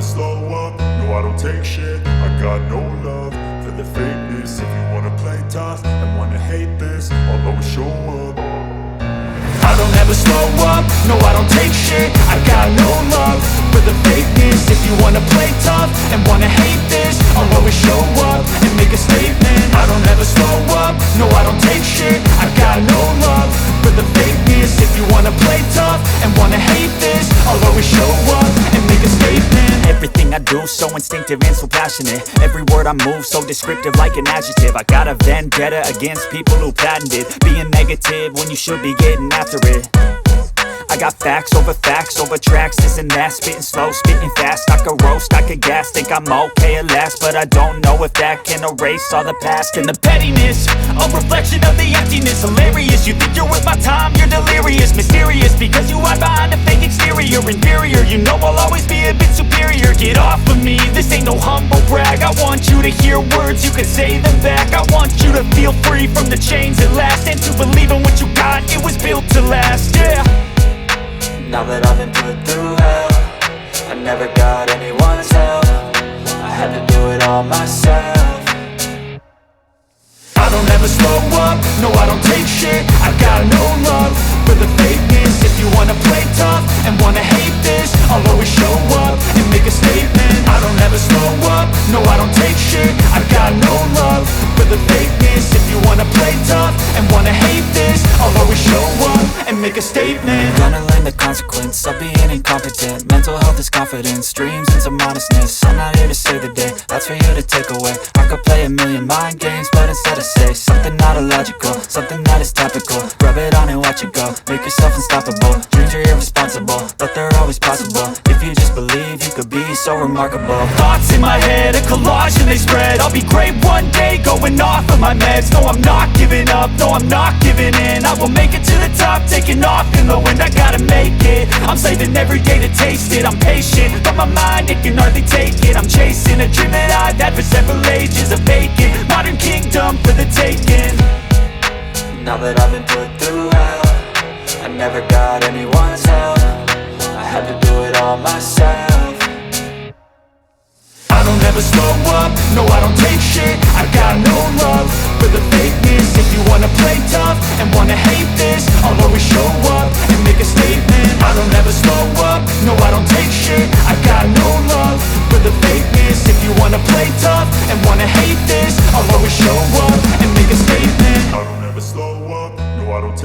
slow up, no I don't take shit. I got no love for the fakeness. If you wanna play tough and wanna hate this, I'll always show up. I don't ever slow up, no I don't take shit. I got no love for the fakeness. If you wanna play tough and wanna hate this, I'll always show up and make a statement. I don't ever slow up, no I don't take shit. I got no love for the fakeness. If you wanna play tough and wanna hate this, I'll always show up and make a statement. Everything I do so instinctive and so passionate. Every word I move so descriptive like an adjective. I got a vendetta against people who patented being negative when you should be getting after it. I got facts over tracks, this and that. Spitting slow, spitting fast, I could roast, I could gas. Think I'm okay at last, but I don't know if that can erase all the past. And the pettiness, a reflection of the emptiness. Hilarious, you think you're worth my time, you're delirious. Mysterious, because you hide behind a fake exterior. Inferior, you know I'll always be a bit superior. Get off of me, this ain't no humble brag. I want you to hear words, you can say them back. I want you to feel free from the chains at last, and to believe in what you got, it was built to last, yeah. Now that I've been put through hell, I never got anyone's help. I had to do it all myself. I don't ever slow up, no I don't take shit. I got no love for the fakeness. If you wanna play tough and wanna hate this, I'll always show up and make a statement. I don't ever slow up, no I don't take shit. I got no love for the fakeness. If you wanna play tough and wanna hate this, I'll always show up and make a statement. Gonna learn the consequence of being incompetent. Mental health is confidence, dreams and some honestness. I'm not here to save the day, that's for you to take away. I could play a million mind games, but instead I say something not illogical, something that is topical. Rub it on and watch it go, make yourself unstoppable. Dreams are irresponsible, but they're always possible. If you just believe, you could be so remarkable. Thoughts in my head, a collage and they spread. I'll be great one day, going off of my meds. No, I'm not giving up, no, I'm not giving in. I will make it to the top, taking off in the wind. I gotta make it, I'm saving every day to taste it. I'm patient, but my mind, it can hardly take it. I'm chasing a dream that I've had for several ages. A vacant, modern kingdom for the taking. Now that I've been put through hell, I never got anyone's help. I had to do it all myself. I don't ever slow up, no I don't take shit. I got no love for the fakeness. If you wanna play tough and wanna hate this, I'll always show